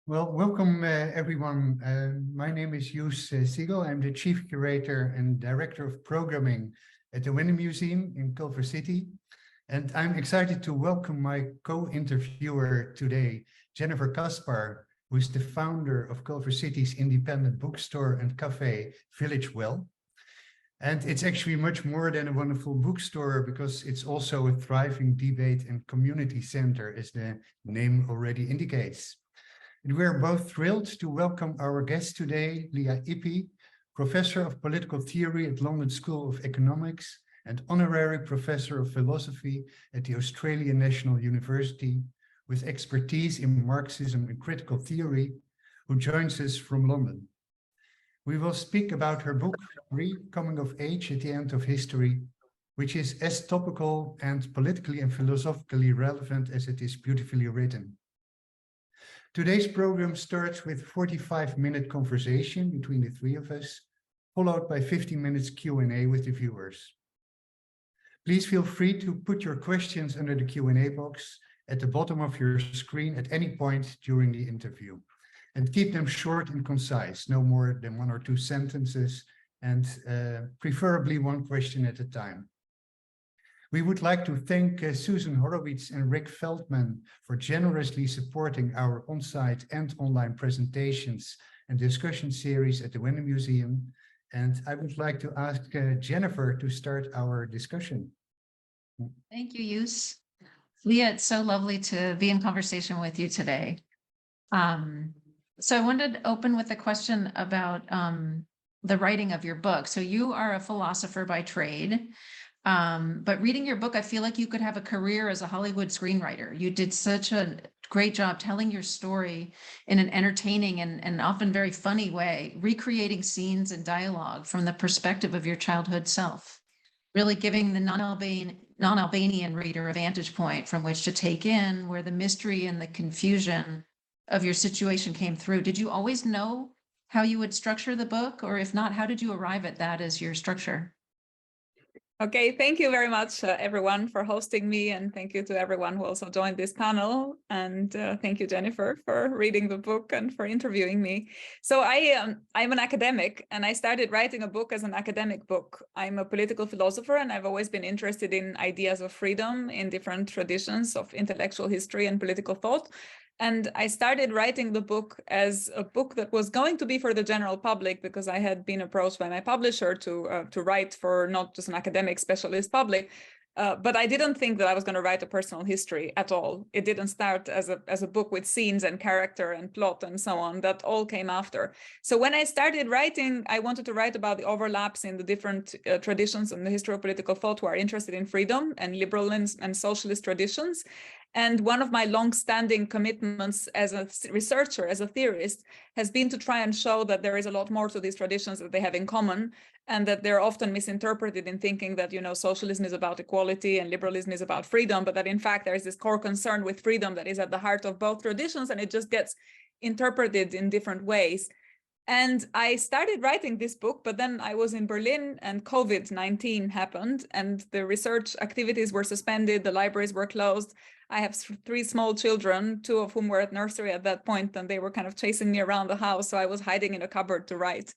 Well, welcome everyone. My name is Joos Siegel. I'm the Chief Curator and Director of Programming at the Winner Museum in Culver City. And I'm excited to welcome my co-interviewer today, Jennifer Kaspar, who is the founder of Culver City's independent bookstore and cafe, Village Well. And it's actually much more than a wonderful bookstore because it's also a thriving debate and community center, as the name already indicates. And we're both thrilled to welcome our guest today, Lea Ypi, Professor of Political Theory at London School of Economics and Honorary Professor of Philosophy at the Australian National University, with expertise in Marxism and critical theory, who joins us from London. We will speak about her book, Coming of Age at the End of History, which is as topical and politically and philosophically relevant as it is beautifully written. Today's program starts with a 45-minute conversation between the three of us, followed by 50 minutes Q&A with the viewers. Please feel free to put your questions under the Q&A box at the bottom of your screen at any point during the interview. And keep them short and concise, no more than 1 or 2 sentences, and preferably one question at a time. We would like to thank Susan Horowitz and Rick Feldman for generously supporting our on-site and online presentations and discussion series at the Winner Museum. And I would like to ask Jennifer to start our discussion. Thank you, Joos. Lea, it's so lovely to be in conversation with you today. So I wanted to open with a question about the writing of your book. So you are a philosopher by trade. But reading your book, I feel like you could have a career as a Hollywood screenwriter. You did such a great job telling your story in an entertaining and often very funny way, recreating scenes and dialogue from the perspective of your childhood self, really giving the non-Albanian reader a vantage point from which to take in where the mystery and the confusion of your situation came through. Did you always know how you would structure the book? Or if not, how did you arrive at that as your structure? Okay, thank you very much, everyone, for hosting me, and thank you to everyone who also joined this panel. And thank you, Jennifer, for reading the book and for interviewing me. So I'm an academic, and I started writing a book as an academic book. I'm a political philosopher, and I've always been interested in ideas of freedom in different traditions of intellectual history and political thought. And I started writing the book as a book that was going to be for the general public, because I had been approached by my publisher to write for not just an academic specialist public, but I didn't think that I was going to write a personal history at all. It didn't start as a book with scenes and character and plot and so on. That all came after. So when I started writing, I wanted to write about the overlaps in the different traditions in the history of political thought who are interested in freedom and liberal and socialist traditions. And one of my long-standing commitments as a researcher, as a theorist, has been to try and show that there is a lot more to these traditions that they have in common, and that they're often misinterpreted in thinking that, you know, socialism is about equality and liberalism is about freedom, but that in fact there is this core concern with freedom that is at the heart of both traditions, and it just gets interpreted in different ways. And I started writing this book, but then I was in Berlin and COVID-19 happened and the research activities were suspended, the libraries were closed. I have 3 small children, 2 of whom were at nursery at that point, and they were kind of chasing me around the house. So I was hiding in a cupboard to write.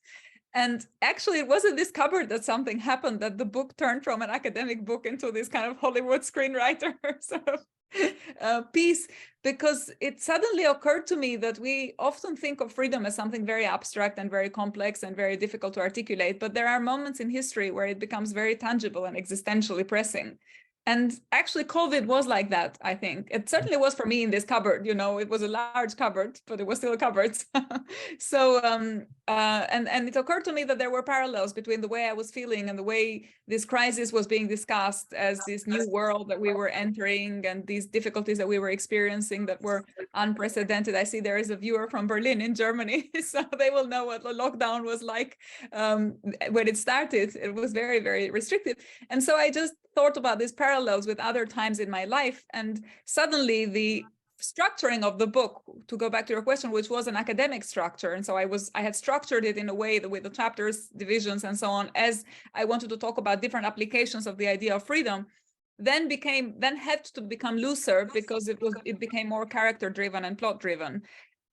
And actually, it was in this cupboard that something happened, that the book turned from an academic book into this kind of Hollywood screenwriter sort of piece, because it suddenly occurred to me that we often think of freedom as something very abstract and very complex and very difficult to articulate, but there are moments in history where it becomes very tangible and existentially pressing. And actually, COVID was like that, I think. It certainly was for me in this cupboard. You know, it was a large cupboard, but it was still a cupboard. So, and it occurred to me that there were parallels between the way I was feeling and the way this crisis was being discussed as this new world that we were entering and these difficulties that we were experiencing that were unprecedented. I see there is a viewer from Berlin in Germany, so they will know what the lockdown was like when it started. It was very, very restrictive. And so I just thought about these parallels with other times in my life, and suddenly the structuring of the book, to go back to your question, which was an academic structure, and so I had structured it in a way that with the chapters, divisions, and so on, as I wanted to talk about different applications of the idea of freedom, then had to become looser because it became more character driven and plot driven.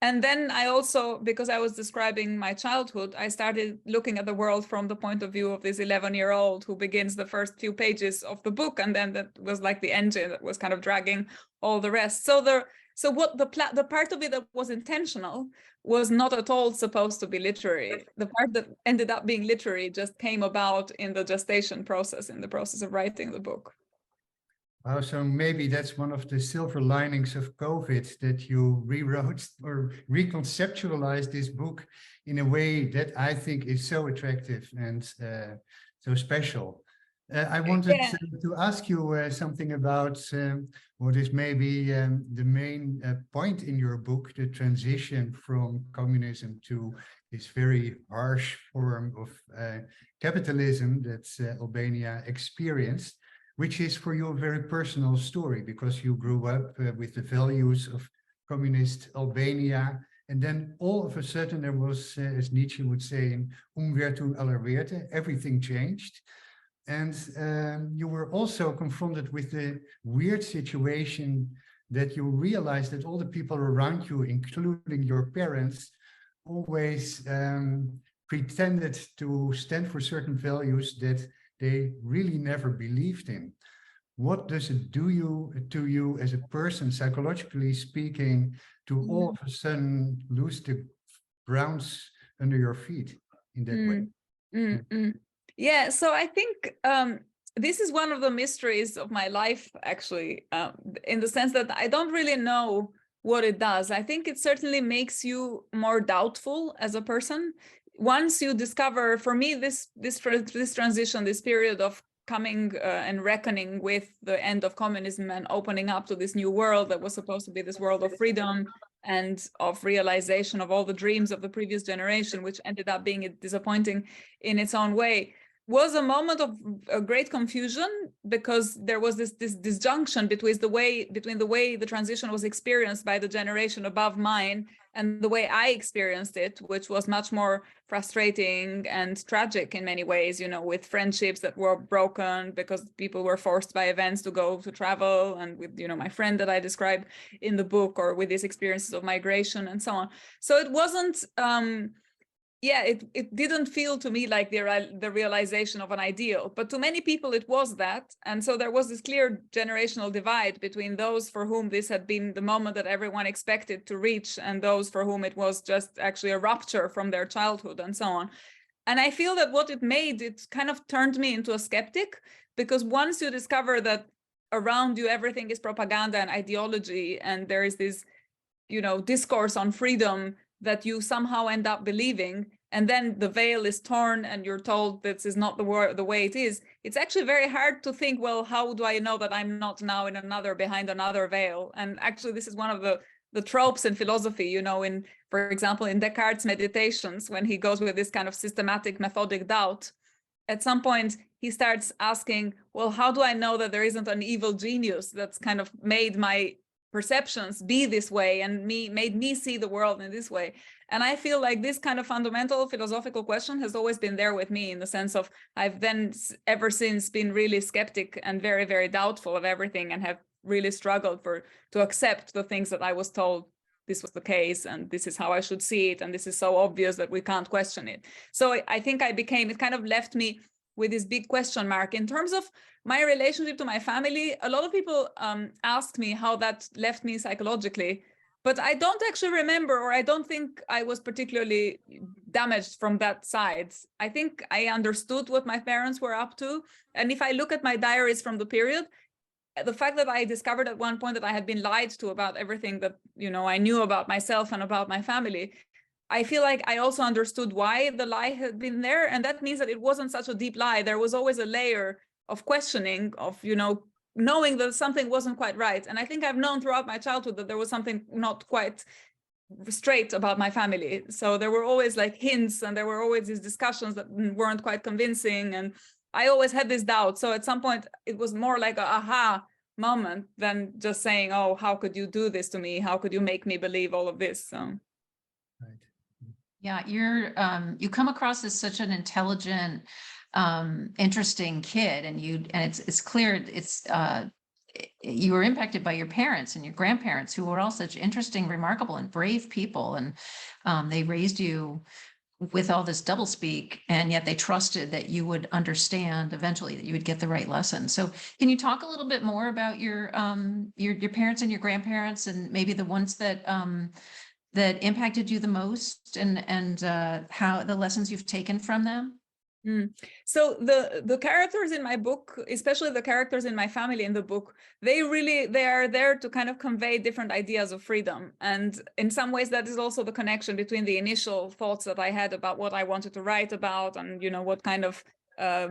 And then I also, because I was describing my childhood, I started looking at the world from the point of view of this 11-year-old who begins the first few pages of the book, and then that was like the engine that was kind of dragging all the rest. So what the part of it that was intentional was not at all supposed to be literary. The part that ended up being literary just came about in the gestation process, in the process of writing the book. Oh, so maybe that's one of the silver linings of COVID, that you rewrote or reconceptualized this book in a way that I think is so attractive and so special. I wanted to ask you something about what is maybe the main point in your book, the transition from communism to this very harsh form of capitalism that Albania experienced, which is for you a very personal story, because you grew up with the values of communist Albania. And then all of a sudden there was, as Nietzsche would say, in Umwertung aller Werte, everything changed. And you were also confronted with the weird situation that you realized that all the people around you, including your parents, always pretended to stand for certain values that they really never believed in. What does it do to you as a person, psychologically speaking, to all of a sudden lose the grounds under your feet in that way? Yeah, so I think this is one of the mysteries of my life, actually, in the sense that I don't really know what it does. I think it certainly makes you more doubtful as a person. Once you discover, for me, this transition, this period of coming and reckoning with the end of communism and opening up to this new world that was supposed to be this world of freedom and of realization of all the dreams of the previous generation, which ended up being disappointing in its own way, was a moment of a great confusion, because there was this disjunction between the way the transition was experienced by the generation above mine and the way I experienced it, which was much more frustrating and tragic in many ways, you know, with friendships that were broken because people were forced by events to go to travel, and with, you know, my friend that I describe in the book, or with these experiences of migration and so on. So it wasn't, it didn't feel to me like the realization of an ideal, but to many people it was that. And so there was this clear generational divide between those for whom this had been the moment that everyone expected to reach, and those for whom it was just actually a rupture from their childhood and so on. And I feel that what it made, it kind of turned me into a skeptic, because once you discover that around you everything is propaganda and ideology, and there is this, you know, discourse on freedom that you somehow end up believing, and then the veil is torn and you're told this is not the way it is, it's actually very hard to think, well, how do I know that I'm not now behind another veil? And actually this is one of the tropes in philosophy, you know, for example, in Descartes' Meditations, when he goes with this kind of systematic methodic doubt, at some point he starts asking, well, how do I know that there isn't an evil genius that's kind of made my perceptions be this way and made me see the world in this way? And I feel like this kind of fundamental philosophical question has always been there with me, in the sense of I've then ever since been really skeptic and very, very doubtful of everything, and have really struggled to accept the things that I was told this was the case, and this is how I should see it, and this is so obvious that we can't question it. So I think it kind of left me with this big question mark. In terms of my relationship to my family, a lot of people ask me how that left me psychologically, but I don't actually remember, or I don't think I was particularly damaged from that side. I think I understood what my parents were up to. And if I look at my diaries from the period, the fact that I discovered at one point that I had been lied to about everything that, you know, I knew about myself and about my family, I feel like I also understood why the lie had been there. And that means that it wasn't such a deep lie. There was always a layer of questioning, of, you know, knowing that something wasn't quite right. And I think I've known throughout my childhood that there was something not quite straight about my family. So there were always like hints, and there were always these discussions that weren't quite convincing. And I always had this doubt. So at some point it was more like a aha moment than just saying, oh, how could you do this to me? How could you make me believe all of this? So. Right. Yeah, you come across as such an intelligent, interesting kid, and it's clear it's you were impacted by your parents and your grandparents, who were all such interesting, remarkable, and brave people. And they raised you with all this doublespeak, and yet they trusted that you would understand eventually, that you would get the right lesson. So can you talk a little bit more about your parents and your grandparents, and maybe the ones that that impacted you the most, and how the lessons you've taken from them? So the characters in my book, especially the characters in my family in the book, they are there to kind of convey different ideas of freedom. And in some ways, that is also the connection between the initial thoughts that I had about what I wanted to write about, and, you know, what kind of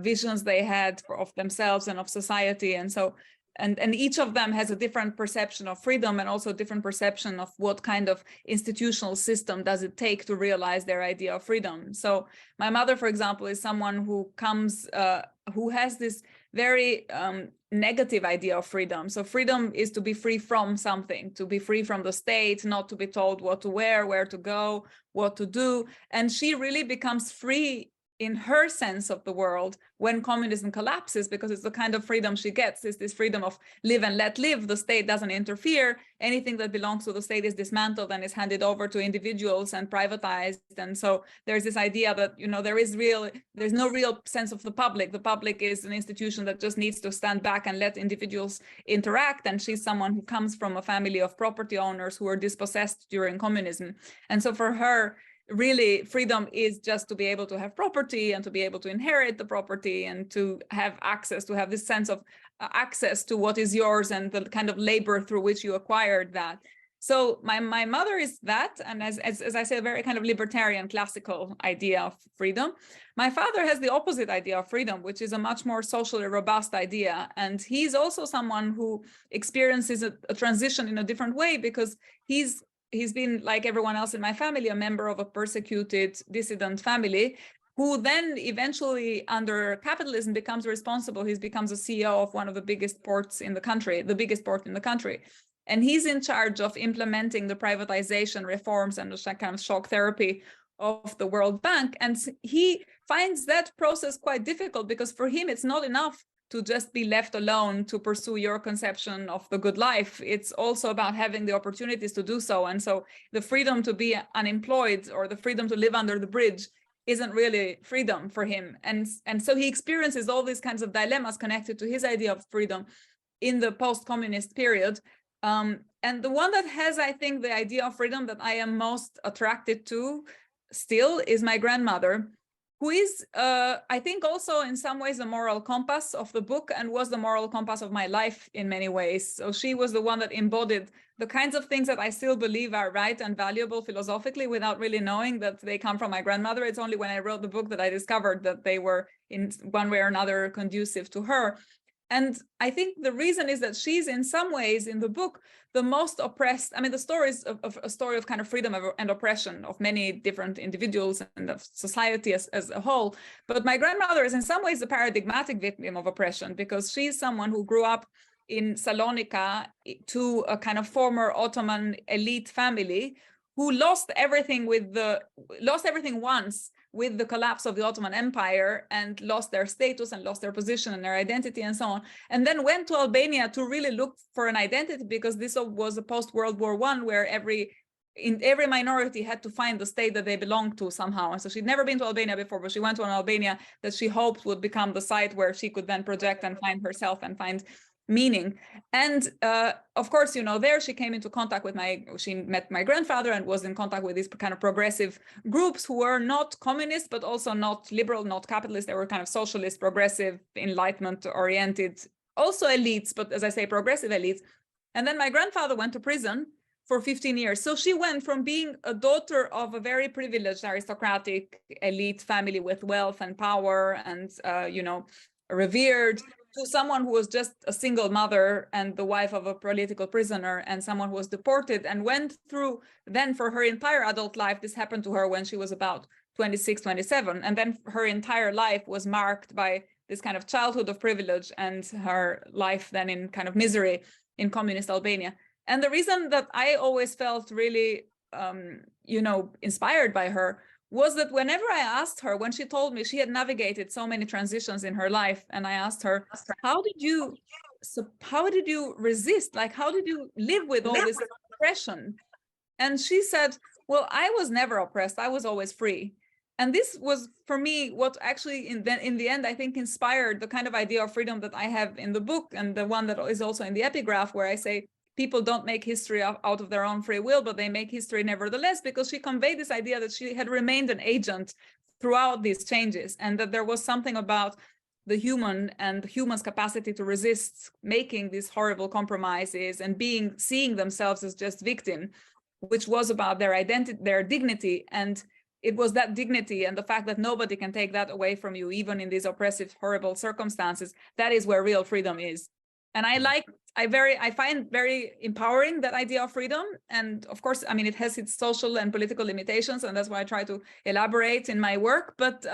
visions they had of themselves and of society. And so, and each of them has a different perception of freedom, and also a different perception of what kind of institutional system does it take to realize their idea of freedom. So my mother, for example, is someone who comes, who has this very negative idea of freedom. So freedom is to be free from something, to be free from the state, not to be told what to wear, where to go, what to do. And she really becomes free in her sense of the world when communism collapses, because it's the kind of freedom she gets, is this freedom of live and let live. The state doesn't interfere. Anything that belongs to the state is dismantled and is handed over to individuals and privatized. And so there's this idea that, you know, there's no real sense of the public. The public is an institution that just needs to stand back and let individuals interact. And she's someone who comes from a family of property owners who were dispossessed during communism. And so for her, really, freedom is just to be able to have property and to be able to inherit the property and to have access, to have this sense of access to what is yours and the kind of labor through which you acquired that. So my mother is that, and as I say, a very kind of libertarian classical idea of freedom. My father has the opposite idea of freedom, which is a much more socially robust idea. And he's also someone who experiences a transition in a different way, because he's been, like everyone else in my family, a member of a persecuted dissident family, who then eventually, under capitalism, becomes responsible. He becomes a CEO of one of the biggest ports in the country, the biggest port in the country. And he's in charge of implementing the privatization reforms and the kind of shock therapy of the World Bank. And he finds that process quite difficult, because for him, it's not enough to just be left alone to pursue your conception of the good life. It's also about having the opportunities to do so. And so the freedom to be unemployed or the freedom to live under the bridge isn't really freedom for him. And so he experiences all these kinds of dilemmas connected to his idea of freedom in the post-communist period. And the one that has, I think, the idea of freedom that I am most attracted to still is my grandmother, who is, I think, also in some ways the moral compass of the book, and was the moral compass of my life in many ways. So she was the one that embodied the kinds of things that I still believe are right and valuable philosophically, without really knowing that they come from my grandmother. It's only when I wrote the book that I discovered that they were in one way or another conducive to her. And I think the reason is that she's in some ways in the book the most oppressed. I mean, the story is a story of kind of freedom and oppression of many different individuals and of society as a whole. But my grandmother is in some ways a paradigmatic victim of oppression, because she's someone who grew up in Salonika to a kind of former Ottoman elite family, who lost everything once with the collapse of the Ottoman Empire, and lost their status and lost their position and their identity and so on, and then went to Albania to really look for an identity, because this was a post-World War I where every minority had to find the state that they belonged to somehow. And so she'd never been to Albania before, but she went to an Albania that she hoped would become the site where she could then project and find herself and find meaning. And of course, you know, there she came into contact with she met my grandfather and was in contact with these kind of progressive groups who were not communist, but also not liberal, not capitalist. They were kind of socialist, progressive, enlightenment oriented, also elites, but as I say, progressive elites. And then my grandfather went to prison for 15 years. So she went from being a daughter of a very privileged aristocratic elite family with wealth and power and, you know, revered, to someone who was just a single mother and the wife of a political prisoner, and someone who was deported and went through then for her entire adult life. This happened to her when she was about 26, 27. And then her entire life was marked by this kind of childhood of privilege and her life then in kind of misery in communist Albania. And the reason that I always felt really, you know, inspired by her was that whenever I asked her, when she told me she had navigated so many transitions in her life, and I asked her, how did you so how did you resist? Like, how did you live with all this oppression? And she said, well, I was never oppressed. I was always free. And this was, for me, what actually in the end, I think, inspired the kind of idea of freedom that I have in the book, and the one that is also in the epigraph, where I say people don't make history out of their own free will, but they make history nevertheless, because she conveyed this idea that she had remained an agent throughout these changes, and that there was something about the human and the human's capacity to resist making these horrible compromises and seeing themselves as just victim, which was about their identity, their dignity. And it was that dignity and the fact that nobody can take that away from you, even in these oppressive, horrible circumstances. That is where real freedom is. And I find very empowering that idea of freedom. And of course, I mean, it has its social and political limitations, and that's why I try to elaborate in my work. But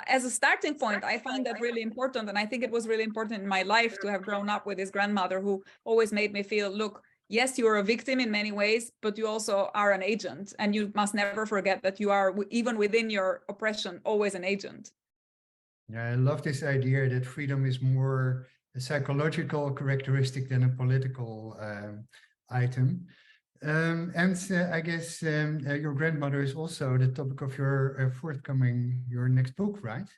as a starting point, I find that really important. And I think it was really important in my life to have grown up with this grandmother who always made me feel, look, yes, you are a victim in many ways, but you also are an agent. And you must never forget that you are, even within your oppression, always an agent. Yeah, I love this idea that freedom is more a psychological characteristic than a political item. I guess your grandmother is also the topic of your your next book, right?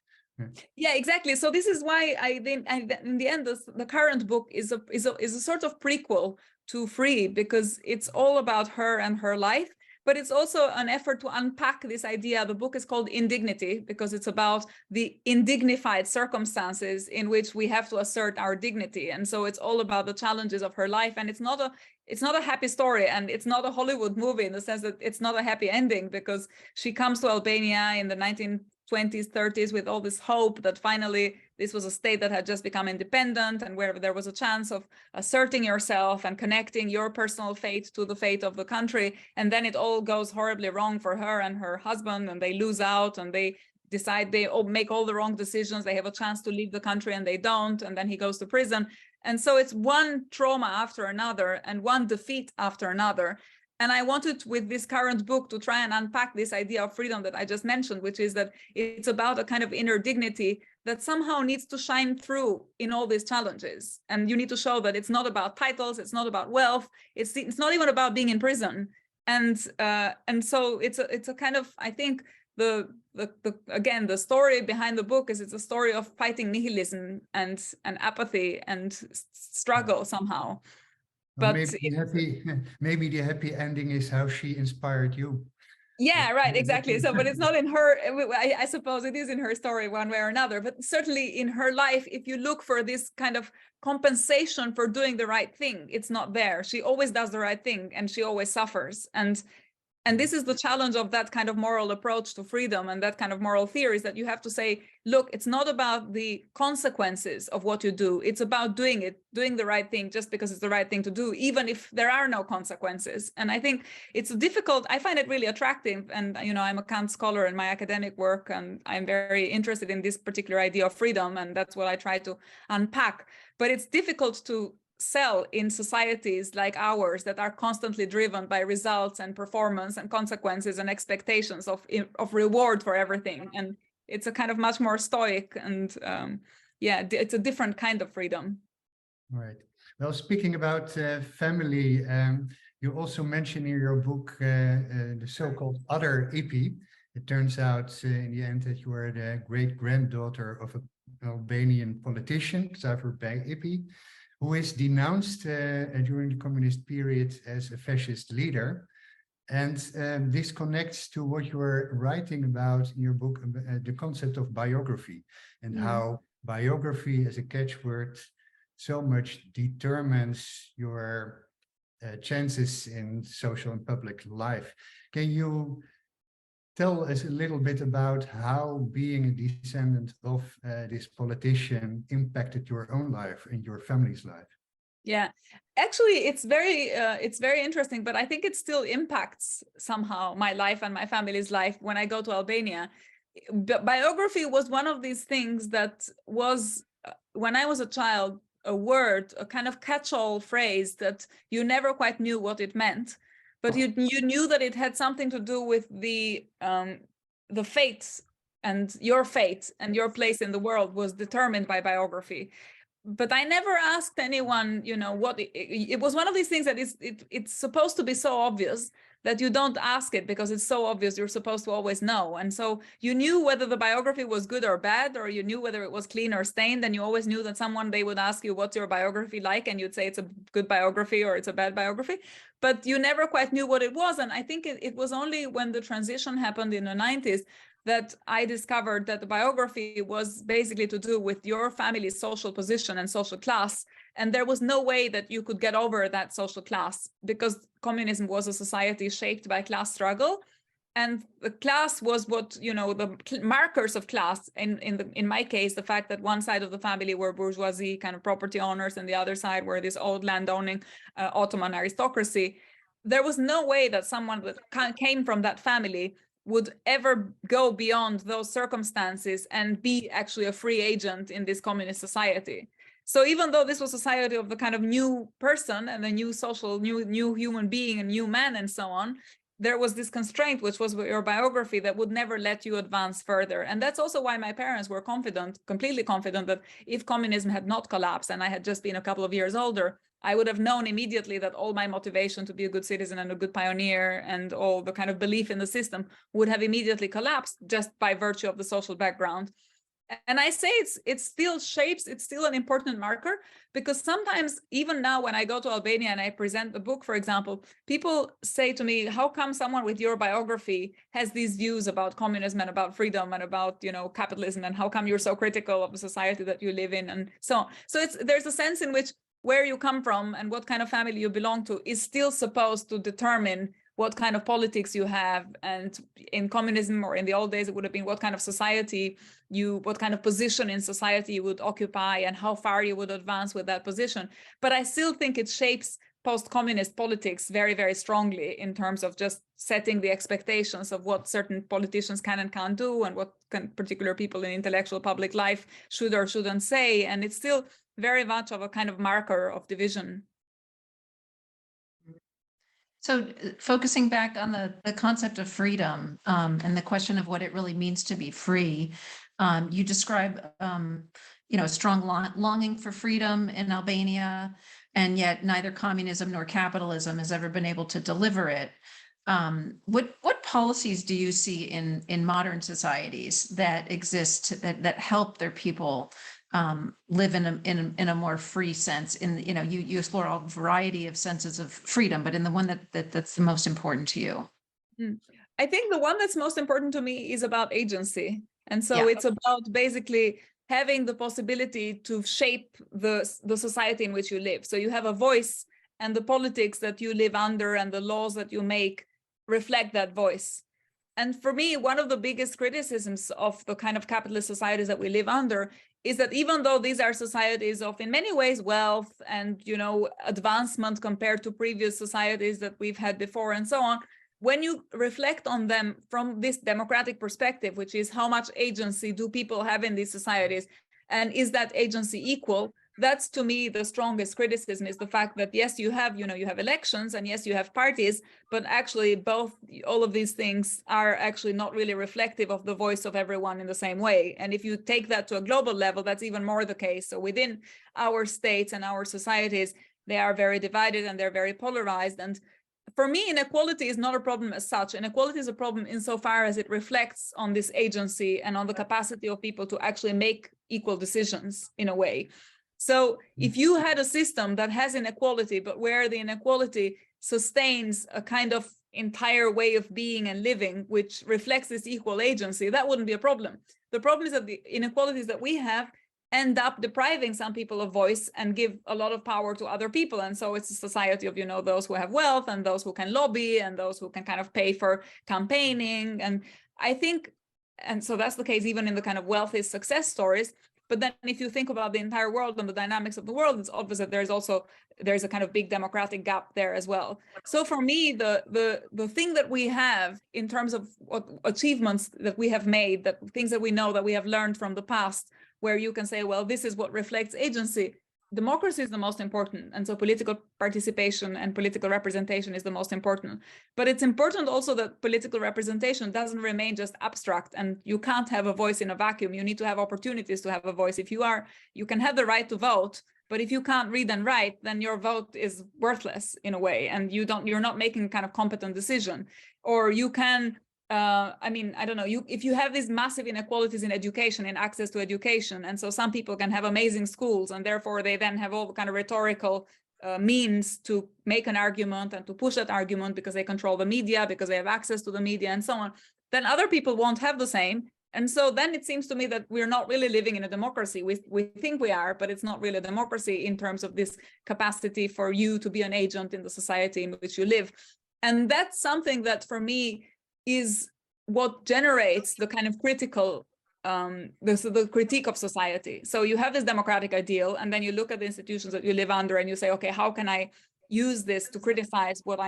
Yeah, exactly. So this is why in the end, the current book is a sort of prequel to Free, because it's all about her and her life, but it's also an effort to unpack this idea. The book is called Indignity because it's about the indignified circumstances in which we have to assert our dignity. And so it's all about the challenges of her life. And it's not a happy story, and it's not a Hollywood movie in the sense that it's not a happy ending, because she comes to Albania in the 1920s, 30s with all this hope that finally this was a state that had just become independent, and where there was a chance of asserting yourself and connecting your personal fate to the fate of the country. And then it all goes horribly wrong for her and her husband, and they lose out, and they decide they make all the wrong decisions. They have a chance to leave the country and they don't, and then he goes to prison. And so it's one trauma after another and one defeat after another. And I wanted, with this current book, to try and unpack this idea of freedom that I just mentioned, which is that it's about a kind of inner dignity that somehow needs to shine through in all these challenges. And you need to show that it's not about titles, it's not about wealth, it's not even about being in prison. And so it's a kind of, I think, again, the story behind the book is it's a story of fighting nihilism and apathy and struggle somehow. But maybe the happy ending is how she inspired you. Yeah, right, exactly. So, but it's not in her, I suppose it is in her story one way or another, but certainly in her life, if you look for this kind of compensation for doing the right thing, it's not there. She always does the right thing and she always suffers. And this is the challenge of that kind of moral approach to freedom and that kind of moral theory, is that you have to say, look, it's not about the consequences of what you do. It's about doing the right thing just because it's the right thing to do, even if there are no consequences. And I think it's difficult. I find it really attractive. And, you know, I'm a Kant scholar in my academic work, and I'm very interested in this particular idea of freedom. And that's what I try to unpack. But it's difficult to sell in societies like ours that are constantly driven by results and performance and consequences and expectations of reward for everything. And it's a kind of much more stoic and yeah, it's a different kind of freedom. Right. Well, speaking about family, you also mention in your book the so-called other Ypi. It turns out in the end that you are the great-granddaughter of an Albanian politician, Xavier Ypi, who is denounced during the communist period as a fascist leader. And this connects to what you were writing about in your book, the concept of biography, and how biography as a catchword so much determines your chances in social and public life. Can you tell us a little bit about how being a descendant of this politician impacted your own life and your family's life? Yeah, actually, it's very interesting, but I think it still impacts somehow my life and my family's life when I go to Albania. Biography was one of these things that was, when I was a child, a word, a kind of catch-all phrase that you never quite knew what it meant. But you knew that it had something to do with the fates, and your fate and your place in the world was determined by biography. but I never asked anyone, what it was one of these things that it's supposed to be so obvious that you don't ask it because it's so obvious. You're supposed to always know. And so you knew whether the biography was good or bad, or you knew whether it was clean or stained. And you always knew that they would ask you, what's your biography like? And you'd say it's a good biography or it's a bad biography, but you never quite knew what it was. And I think it was only when the transition happened in the 90s that I discovered that the biography was basically to do with your family's social position and social class. And there was no way that you could get over that social class, because communism was a society shaped by class struggle. And the class was what, the markers of class, in my case, the fact that one side of the family were bourgeoisie kind of property owners and the other side were this old landowning Ottoman aristocracy. There was no way that someone that came from that family would ever go beyond those circumstances and be actually a free agent in this communist society. So even though this was a society of the kind of new person and a new social, new human being, a new man and so on, there was this constraint, which was your biography, that would never let you advance further. And that's also why my parents were completely confident that if communism had not collapsed and I had just been a couple of years older, I would have known immediately that all my motivation to be a good citizen and a good pioneer and all the kind of belief in the system would have immediately collapsed just by virtue of the social background. And I say it still shapes, it's still an important marker, because sometimes, even now when I go to Albania and I present the book, for example, people say to me, how come someone with your biography has these views about communism and about freedom and about, capitalism, and how come you're so critical of the society that you live in, and so on. So there's a sense in which where you come from and what kind of family you belong to is still supposed to determine what kind of politics you have. And in communism, or in the old days, it would have been what kind of society what kind of position in society you would occupy and how far you would advance with that position. But I still think it shapes post-communist politics very, very strongly in terms of just setting the expectations of what certain politicians can and can't do, and what particular people in intellectual public life should or shouldn't say. And it's still very much of a kind of marker of division. So focusing back on the concept of freedom and the question of what it really means to be free, you describe, a strong longing for freedom in Albania, and yet neither communism nor capitalism has ever been able to deliver it. What policies do you see in modern societies that exist that help their people live in a more free sense? You explore a variety of senses of freedom, but in the one that's the most important to you. I think the one that's most important to me is about agency. And so it's about basically having the possibility to shape the society in which you live. So you have a voice, and the politics that you live under and the laws that you make reflect that voice. And for me, one of the biggest criticisms of the kind of capitalist societies that we live under is that even though these are societies of, in many ways, wealth and, advancement compared to previous societies that we've had before and so on, when you reflect on them from this democratic perspective, which is how much agency do people have in these societies, and is that agency equal? That's, to me, the strongest criticism, is the fact that, yes, you have elections, and yes, you have parties, but actually all of these things are actually not really reflective of the voice of everyone in the same way. And if you take that to a global level, that's even more the case. So within our states and our societies, they are very divided and they're very polarized. And for me, inequality is not a problem as such. Inequality is a problem insofar as it reflects on this agency and on the capacity of people to actually make equal decisions in a way. So if you had a system that has inequality, but where the inequality sustains a kind of entire way of being and living, which reflects this equal agency, that wouldn't be a problem. The problem is that the inequalities that we have end up depriving some people of voice and give a lot of power to other people. And so it's a society of, those who have wealth and those who can lobby and those who can kind of pay for campaigning. And I think, and so that's the case even in the kind of wealthy success stories. But then if you think about the entire world and the dynamics of the world, it's obvious that there's a kind of big democratic gap there as well. So for me, the thing that we have in terms of what achievements that we have made, that things that we know that we have learned from the past, where you can say, well, this is what reflects agency, democracy is the most important, and so political participation and political representation is the most important. But it's important also that political representation doesn't remain just abstract, and you can't have a voice in a vacuum. You need to have opportunities to have a voice. You can have the right to vote, but if you can't read and write, then your vote is worthless in a way, and you're not making kind of competent decision. Or you can I don't know, if you have these massive inequalities in education, in access to education, and so some people can have amazing schools, and therefore they then have all kind of rhetorical means to make an argument and to push that argument because they control the media, because they have access to the media and so on, then other people won't have the same. And so then it seems to me that we're not really living in a democracy. We think we are, but it's not really a democracy in terms of this capacity for you to be an agent in the society in which you live. And that's something that for me is what generates the kind of critical, the critique of society. So you have this democratic ideal, and then you look at the institutions that you live under and you say, okay, how can I use this to criticize what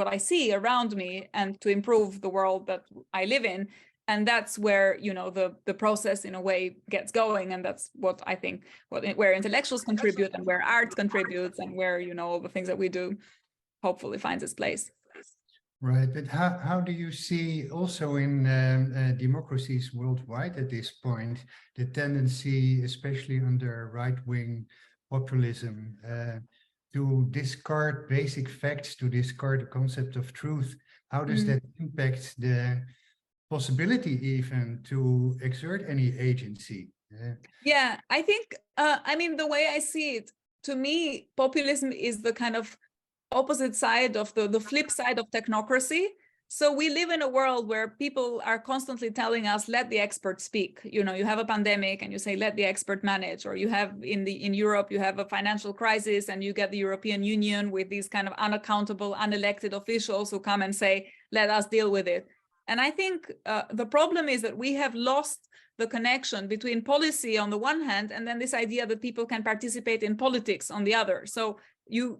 I see around me and to improve the world that I live in? And that's where, you know, the process in a way gets going. And that's what I think, where intellectuals contribute and where art contributes and where, you know, all the things that we do hopefully finds its place. Right, but how do you see also in democracies worldwide at this point, the tendency, especially under right-wing populism, to discard basic facts, to discard the concept of truth? How does that impact the possibility even to exert any agency? Yeah, I think, I mean, the way I see it, to me, populism is the kind of opposite side of the flip side of technocracy. So we live in a world where people are constantly telling us, let the expert speak. You know, you have a pandemic and you say, let the expert manage. Or you have in Europe, you have a financial crisis and you get the European Union with these kind of unaccountable, unelected officials who come and say, let us deal with it. And I think the problem is that we have lost the connection between policy on the one hand, and then this idea that people can participate in politics on the other. So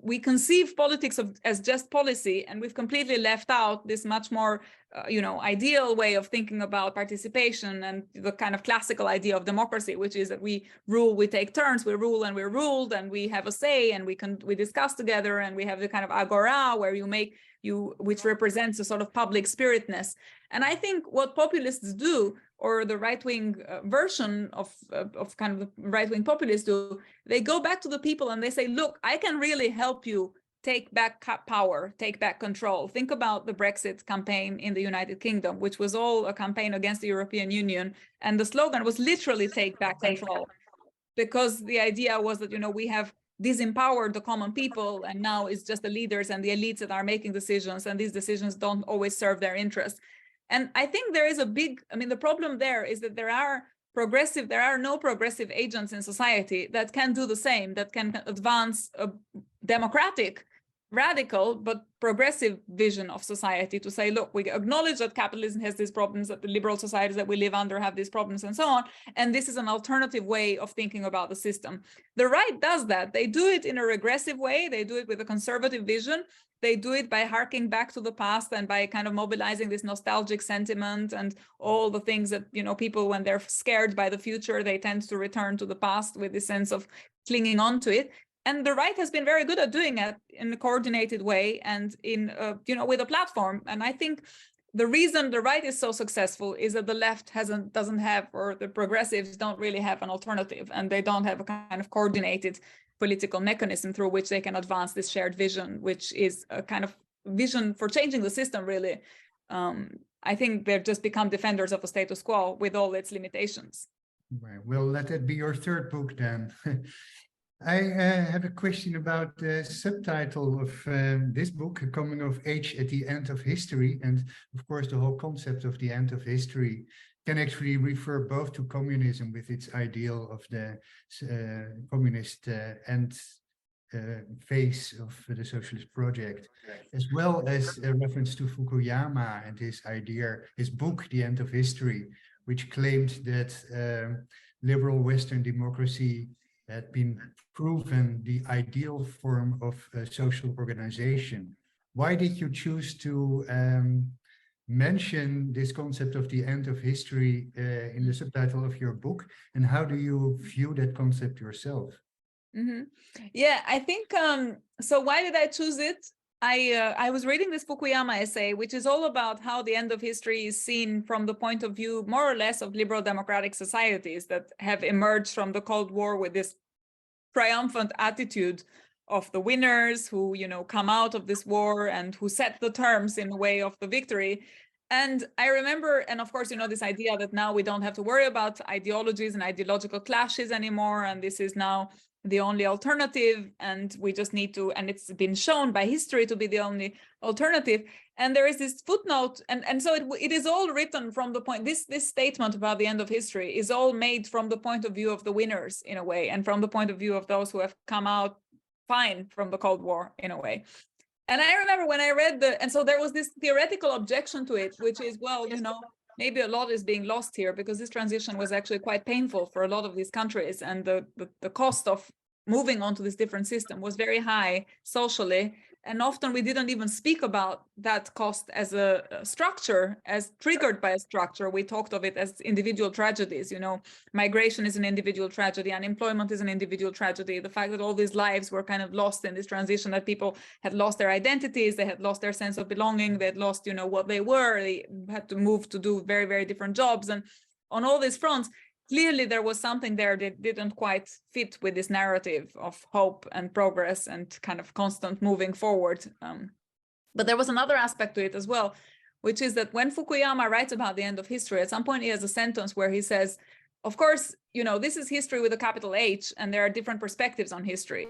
we conceive politics as just policy, and we've completely left out this much more, ideal way of thinking about participation and the kind of classical idea of democracy, which is that we rule, we take turns, we rule and we're ruled, and we have a say, and we discuss together, and we have the kind of agora where which represents a sort of public spiritness. And I think what populists do, or the right-wing version of kind of the right-wing populists do, they go back to the people and they say, look, I can really help you take back power, take back control. Think about the Brexit campaign in the United Kingdom, which was all a campaign against the European Union. And the slogan was literally take back control, because the idea was that, we have disempowered the common people, and now it's just the leaders and the elites that are making decisions, and these decisions don't always serve their interests. And I think there is the problem there is that there are no progressive agents in society that can do the same, that can advance a democratic, radical, but progressive vision of society to say, look, we acknowledge that capitalism has these problems, that the liberal societies that we live under have these problems and so on. And this is an alternative way of thinking about the system. The right does that. They do it in a regressive way. They do it with a conservative vision. They do it by harking back to the past and by kind of mobilizing this nostalgic sentiment and all the things that, people, when they're scared by the future, they tend to return to the past with this sense of clinging on to it. And the right has been very good at doing it in a coordinated way and in, with a platform. And I think the reason the right is so successful is that the left doesn't have, or the progressives don't really have an alternative, and they don't have a kind of coordinated political mechanism through which they can advance this shared vision, which is a kind of vision for changing the system, really. I think they've just become defenders of a status quo with all its limitations. Right. Well, let it be your third book then. I have a question about the subtitle of this book, Coming of Age at the End of History. And of course, the whole concept of the end of history can actually refer both to communism with its ideal of the communist end phase of the socialist project, as well as a reference to Fukuyama and his book, The End of History, which claimed that liberal Western democracy had been proven the ideal form of social organization. Why did you choose to mention this concept of the end of history in the subtitle of your book, and how do you view that concept yourself? Yeah, I think so. Why did I choose it? I was reading this Fukuyama essay, which is all about how the end of history is seen from the point of view, more or less, of liberal democratic societies that have emerged from the Cold War with this triumphant attitude of the winners who, come out of this war and who set the terms in the way of the victory. And I remember, and of course, this idea that now we don't have to worry about ideologies and ideological clashes anymore, and this is now the only alternative, and we just need to, and it's been shown by history to be the only alternative. And there is this footnote, and so it is all written from the point, this statement about the end of history is all made from the point of view of the winners in a way, and from the point of view of those who have come out fine from the Cold War in a way. And I remember when I read and so there was this theoretical objection to it, which is, well, maybe a lot is being lost here, because this transition was actually quite painful for a lot of these countries, and the cost of moving on to this different system was very high socially. And often we didn't even speak about that cost as a structure, as triggered by a structure. We talked of it as individual tragedies. Migration is an individual tragedy, unemployment is an individual tragedy. The fact that all these lives were kind of lost in this transition, that people had lost their identities, they had lost their sense of belonging, they had lost, what they were, they had to move to do very, very different jobs. And on all these fronts, clearly there was something there that didn't quite fit with this narrative of hope and progress and kind of constant moving forward. But there was another aspect to it as well, which is that when Fukuyama writes about the end of history, at some point he has a sentence where he says, of course, this is history with a capital H, and there are different perspectives on history.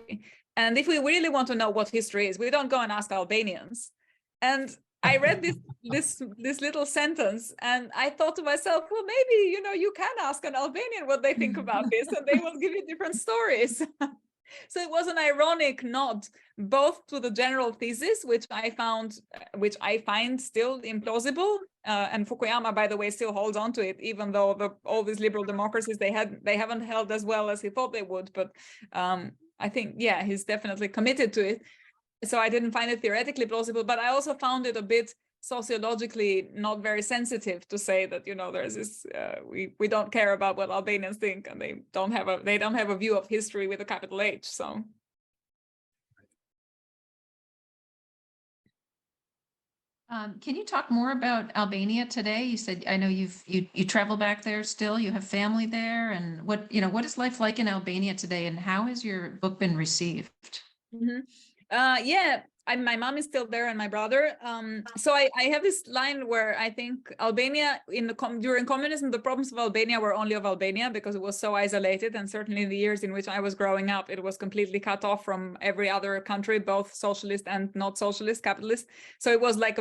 And if we really want to know what history is, we don't go and ask Albanians. And I read this little sentence, and I thought to myself, well, maybe, you can ask an Albanian what they think about this, and they will give you different stories. So it was an ironic nod both to the general thesis, which I find still implausible, and Fukuyama, by the way, still holds on to it, even though all these liberal democracies they haven't held as well as he thought they would. But I think, yeah, he's definitely committed to it. So I didn't find it theoretically plausible, but I also found it a bit sociologically not very sensitive to say that, there's this we don't care about what Albanians think, and they don't have a view of history with a capital H. So can you talk more about Albania today? You said, I know you travel back there still, you have family there, and what is life like in Albania today, and how has your book been received? Yeah, my mom is still there and my brother. So I have this line where I think Albania, during communism, the problems of Albania were only of Albania because it was so isolated. And certainly in the years in which I was growing up, it was completely cut off from every other country, both socialist and not socialist, capitalist. So it was like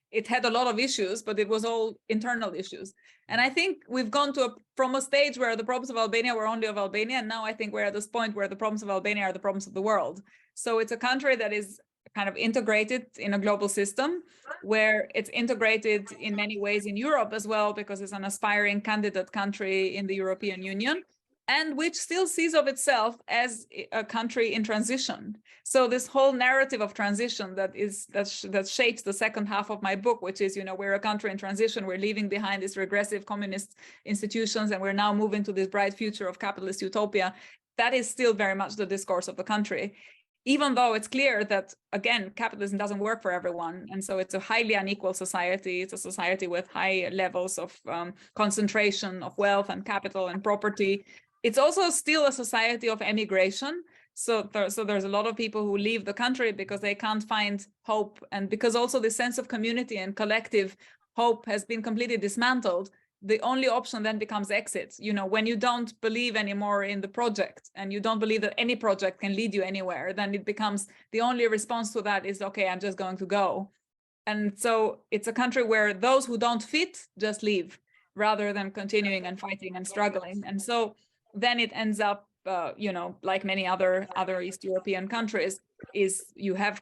it had a lot of issues, but it was all internal issues. And I think we've gone from a stage where the problems of Albania were only of Albania. And now I think we're at this point where the problems of Albania are the problems of the world. So it's a country that is kind of integrated in a global system, where it's integrated in many ways in Europe as well, because it's an aspiring candidate country in the European Union, and which still sees of itself as a country in transition. So this whole narrative of transition that shapes the second half of my book, which is, we're a country in transition, we're leaving behind these regressive communist institutions, and we're now moving to this bright future of capitalist utopia. That is still very much the discourse of the country, even though it's clear that, again, capitalism doesn't work for everyone. And so it's a highly unequal society. It's a society with high levels of concentration of wealth and capital and property. It's also still a society of emigration. So there's a lot of people who leave the country because they can't find hope, and because also the sense of community and collective hope has been completely dismantled. The only option then becomes exit. When you don't believe anymore in the project, and you don't believe that any project can lead you anywhere, then it becomes the only response to that is, okay, I'm just going to go. And so it's a country where those who don't fit just leave, rather than continuing and fighting and struggling. And so then it ends up, like many other East European countries, is you have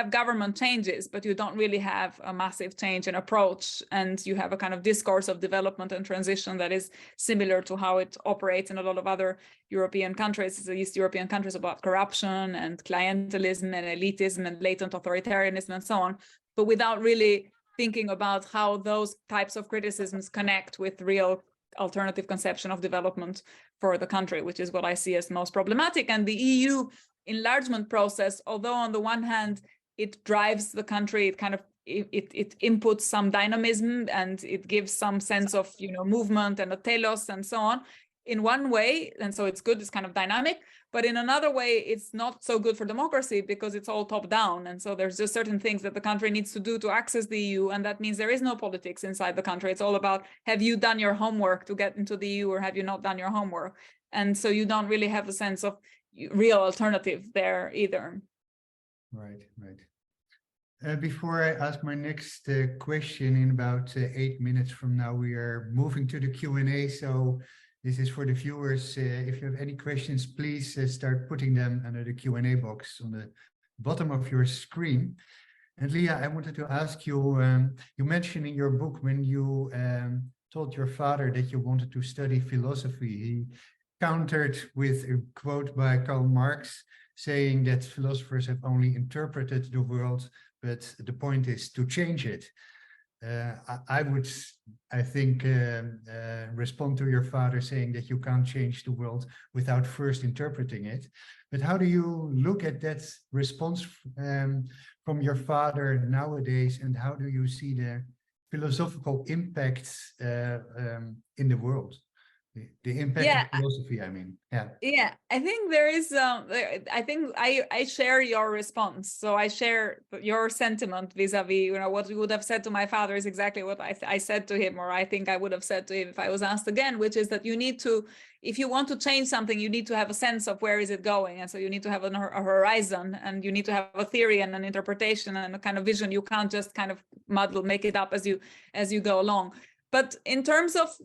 government changes, but you don't really have a massive change in approach, and you have a kind of discourse of development and transition that is similar to how it operates in a lot of other European countries, the East European countries, about corruption and clientelism and elitism and latent authoritarianism and so on, but without really thinking about how those types of criticisms connect with real alternative conception of development for the country, which is what I see as most problematic. And the EU enlargement process, although on the one hand, it drives the country, it inputs some dynamism and it gives some sense of, movement and a telos and so on in one way. And so it's good, it's kind of dynamic, but in another way, it's not so good for democracy because it's all top down. And so there's just certain things that the country needs to do to access the EU. And that means there is no politics inside the country. It's all about, have you done your homework to get into the EU or have you not done your homework? And so you don't really have a sense of real alternative there either. Right. Before I ask my next question, in about 8 minutes from now, we are moving to the Q&A. So this is for the viewers. If you have any questions, please start putting them under the Q&A box on the bottom of your screen. And Lea, I wanted to ask you, you mentioned in your book when you told your father that you wanted to study philosophy, he countered with a quote by Karl Marx saying that philosophers have only interpreted the world, but the point is to change it. I would, I think, respond to your father saying that you can't change the world without first interpreting it. But how do you look at that response from your father nowadays, and how do you see the philosophical impact in the world? The impact of philosophy, I mean. Yeah, I think there is, I think I share your response. So I share your sentiment vis-a-vis, what you would have said to my father is exactly what I said to him, or I think I would have said to him if I was asked again, which is that you need to, if you want to change something, you need to have a sense of where is it going. And so you need to have a horizon, and you need to have a theory and an interpretation and a kind of vision. You can't just kind of make it up as you go along. But in terms of,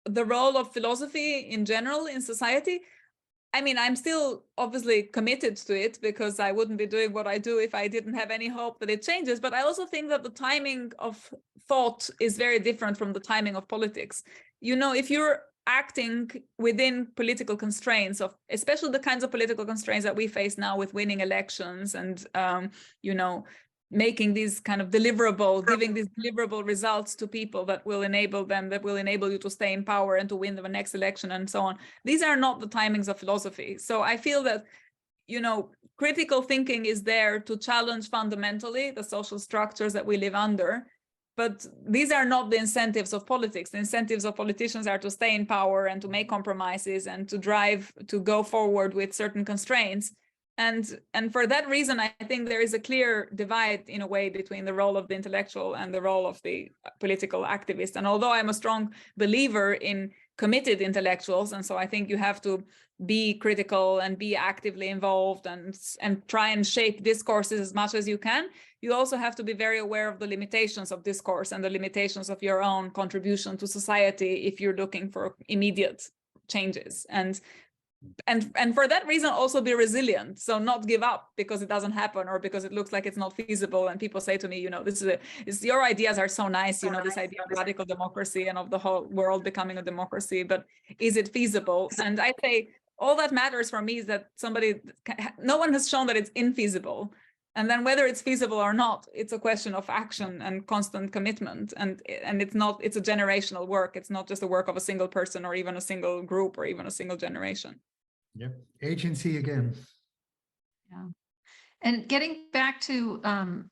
the role of philosophy in general in society, I mean, I'm still obviously committed to it because I wouldn't be doing what I do if I didn't have any hope that it changes. But I also think that the timing of thought is very different from the timing of politics. If you're acting within political constraints of, especially the kinds of political constraints that we face now with winning elections and, making these kind of giving these deliverable results to people that will enable you to stay in power and to win the next election and so on. These are not the timings of philosophy. So I feel that, critical thinking is there to challenge fundamentally the social structures that we live under. But these are not the incentives of politics. The incentives of politicians are to stay in power and to make compromises and to go forward with certain constraints. And for that reason, I think there is a clear divide in a way between the role of the intellectual and the role of the political activist. And although I'm a strong believer in committed intellectuals, and so I think you have to be critical and be actively involved and try and shape discourses as much as you can, you also have to be very aware of the limitations of discourse and the limitations of your own contribution to society if you're looking for immediate changes. And for that reason, also be resilient. So not give up because it doesn't happen or because it looks like it's not feasible. And people say to me, your ideas are so nice, this idea of radical democracy and of the whole world becoming a democracy, but is it feasible? And I say, all that matters for me is that no one has shown that it's infeasible. And then whether it's feasible or not, it's a question of action and constant commitment. And it's a generational work. It's not just the work of a single person or even a single group or even a single generation. Yep, agency again. Yeah. And getting back to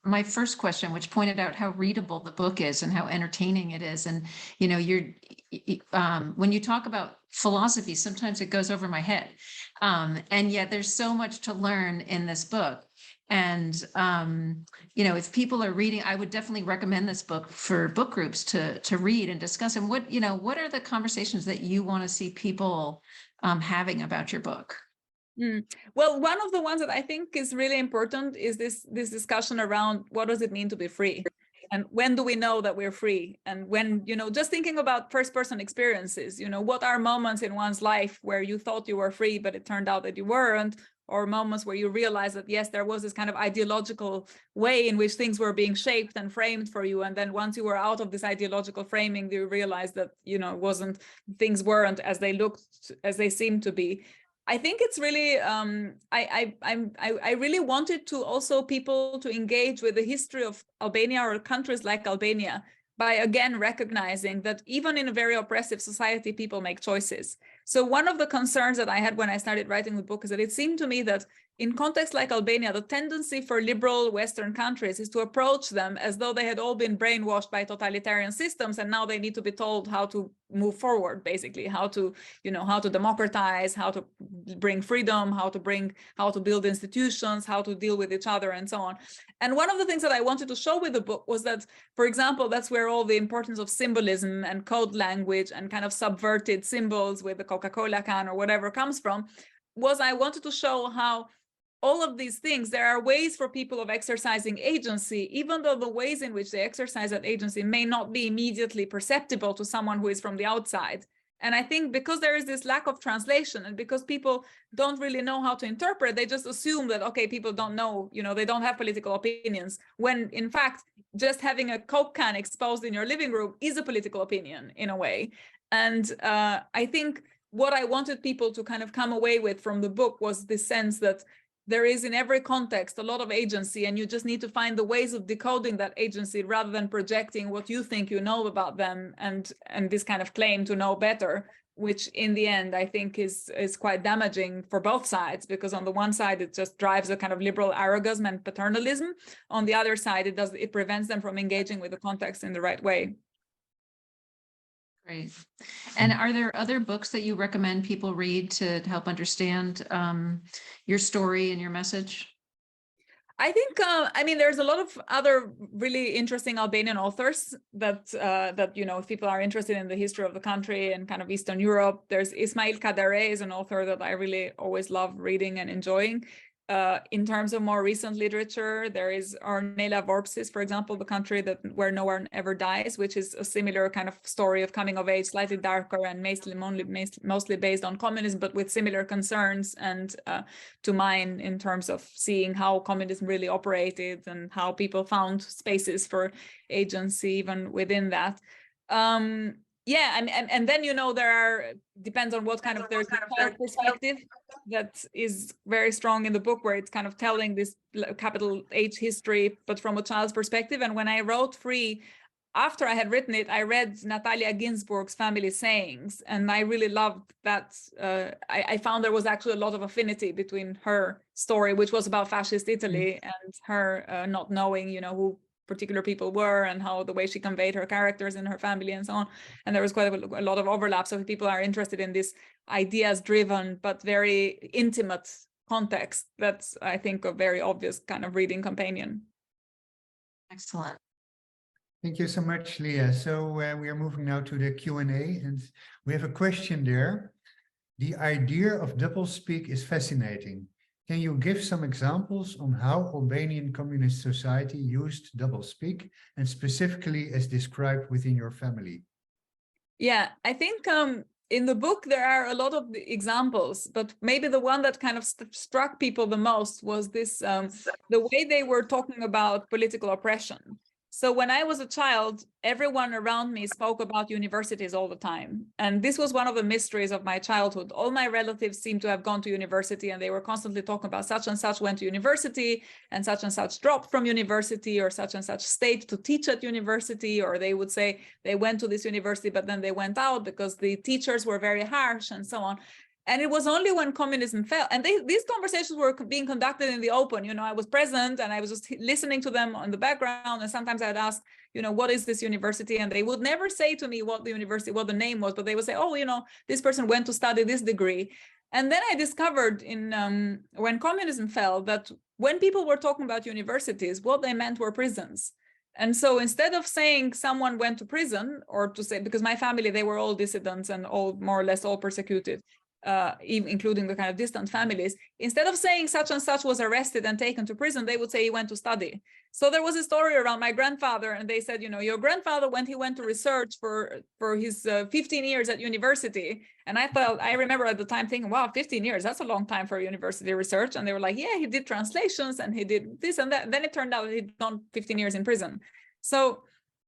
my first question, which pointed out how readable the book is and how entertaining it is. And, when you talk about philosophy, sometimes it goes over my head. And yet there's so much to learn in this book. And, if people are reading, I would definitely recommend this book for book groups to read and discuss. And what are the conversations that you want to see people having about your book? Well, one of the ones that I think is really important is this discussion around what does it mean to be free? And when do we know that we're free? And when, just thinking about first-person experiences, what are moments in one's life where you thought you were free, but it turned out that you weren't? Or moments where you realize that, yes, there was this kind of ideological way in which things were being shaped and framed for you. And then once you were out of this ideological framing, you realized that, things weren't as they seemed to be. I think it's really, I really wanted to also people to engage with the history of Albania or countries like Albania by again recognizing that even in a very oppressive society, people make choices. So one of the concerns that I had when I started writing the book is that it seemed to me that in contexts like Albania, the tendency for liberal Western countries is to approach them as though they had all been brainwashed by totalitarian systems, and now they need to be told how to move forward, basically, how to, how to democratize, how to bring freedom, how to build institutions, how to deal with each other, and so on. And one of the things that I wanted to show with the book was that, for example, that's where all the importance of symbolism and code language and kind of subverted symbols with the Coca-Cola can or whatever comes from, was I wanted to show how all of these things, there are ways for people of exercising agency, even though the ways in which they exercise that agency may not be immediately perceptible to someone who is from the outside. And I think because there is this lack of translation and because people don't really know how to interpret, they just assume that, okay, people don't know, they don't have political opinions, when in fact, just having a Coke can exposed in your living room is a political opinion in a way. And I think what I wanted people to kind of come away with from the book was this sense that there is in every context a lot of agency, and you just need to find the ways of decoding that agency rather than projecting what you think you know about them and this kind of claim to know better, which in the end I think is quite damaging for both sides, because on the one side it just drives a kind of liberal arrogance and paternalism. On the other side, it prevents them from engaging with the context in the right way. Great. And are there other books that you recommend people read to help understand your story and your message? I think, there's a lot of other really interesting Albanian authors that, if people are interested in the history of the country and kind of Eastern Europe. There's Ismail Kadare is an author that I really always love reading and enjoying. In terms of more recent literature, there is Ornella Vorpsis, for example, The Country Where No One Ever Dies, which is a similar kind of story of coming of age, slightly darker and mostly based on communism, but with similar concerns and to mine in terms of seeing how communism really operated and how people found spaces for agency even within that. Yeah, and then depends on what kind of, there's a child perspective that is very strong in the book, where it's kind of telling this capital H history, but from a child's perspective. And when I wrote Free, after I had written it, I read Natalia Ginzburg's Family Sayings, and I really loved that. I found there was actually a lot of affinity between her story, which was about fascist Italy, and her not knowing, who particular people were and how the way she conveyed her characters in her family and so on. And there was quite a lot of overlap. So if people are interested in this ideas driven but very intimate context, that's, I think, a very obvious kind of reading companion. Excellent. Thank you so much, Lea. So we are moving now to the Q&A, and we have a question there. The idea of doublespeak is fascinating. Can you give some examples on how Albanian communist society used doublespeak, and specifically as described within your family? Yeah, I think in the book there are a lot of examples, but maybe the one that kind of struck people the most was this, the way they were talking about political oppression. So when I was a child, everyone around me spoke about universities all the time. And this was one of the mysteries of my childhood. All my relatives seemed to have gone to university, and they were constantly talking about such and such went to university and such dropped from university, or such and such stayed to teach at university, or they would say they went to this university, but then they went out because the teachers were very harsh and so on. And it was only when communism fell, and these conversations were being conducted in the open. I was present and I was just listening to them on the background. And sometimes I'd ask, what is this university? And they would never say to me what the name was, but they would say, oh, this person went to study this degree. And then I discovered when communism fell, that when people were talking about universities, what they meant were prisons. And so instead of saying someone went to prison, or to say, because my family, they were all dissidents and all more or less all persecuted, including the kind of distant families, instead of saying such and such was arrested and taken to prison, they would say he went to study. So there was a story around my grandfather, and they said, your grandfather, when he went to research for his 15 years at university. And I remember at the time thinking, wow, 15 years, that's a long time for university research. And they were like, yeah, he did translations and he did this and that. And then it turned out he'd done 15 years in prison. So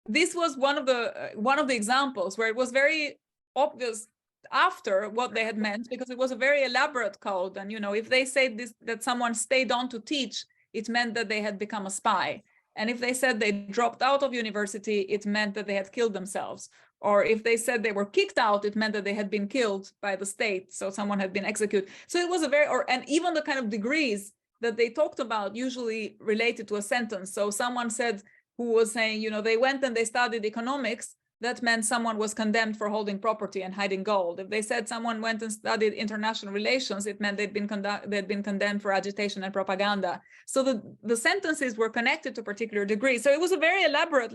this was one of the examples where it was very obvious after what they had meant, because it was a very elaborate code. And if they say this, that someone stayed on to teach, it meant that they had become a spy. And if they said they dropped out of university, it meant that they had killed themselves. Or if they said they were kicked out, it meant that they had been killed by the state. So someone had been executed. So it was a very, and even the kind of degrees that they talked about usually related to a sentence. So someone said, who was saying, you know, they went and they studied economics, that meant someone was condemned for holding property and hiding gold. If they said someone went and studied international relations, it meant they'd been condemned for agitation and propaganda. So the sentences were connected to particular degrees. So it was a very elaborate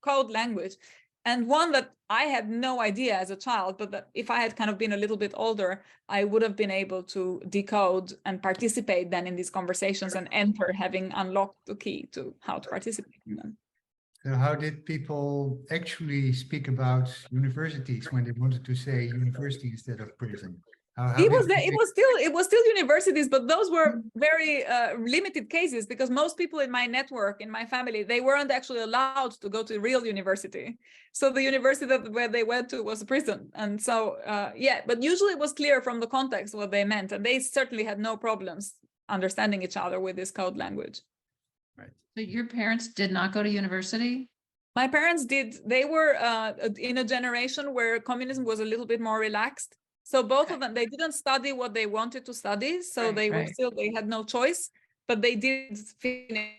code language, and one that I had no idea as a child, but that if I had kind of been a little bit older, I would have been able to decode and participate then in these conversations and enter, having unlocked the key to how to participate in them. So how did people actually speak about universities when they wanted to say university instead of prison? It was still universities, but those were very limited cases, because most people in my network, in my family, they weren't actually allowed to go to real university. So the university where they went to was a prison. And so, yeah, but usually it was clear from the context what they meant. And they certainly had no problems understanding each other with this code language. Right. So your parents did not go to university? My parents did. They were in a generation where communism was a little bit more relaxed. So both of them, they didn't study what they wanted to study. So they were still, they had no choice, but they did finish,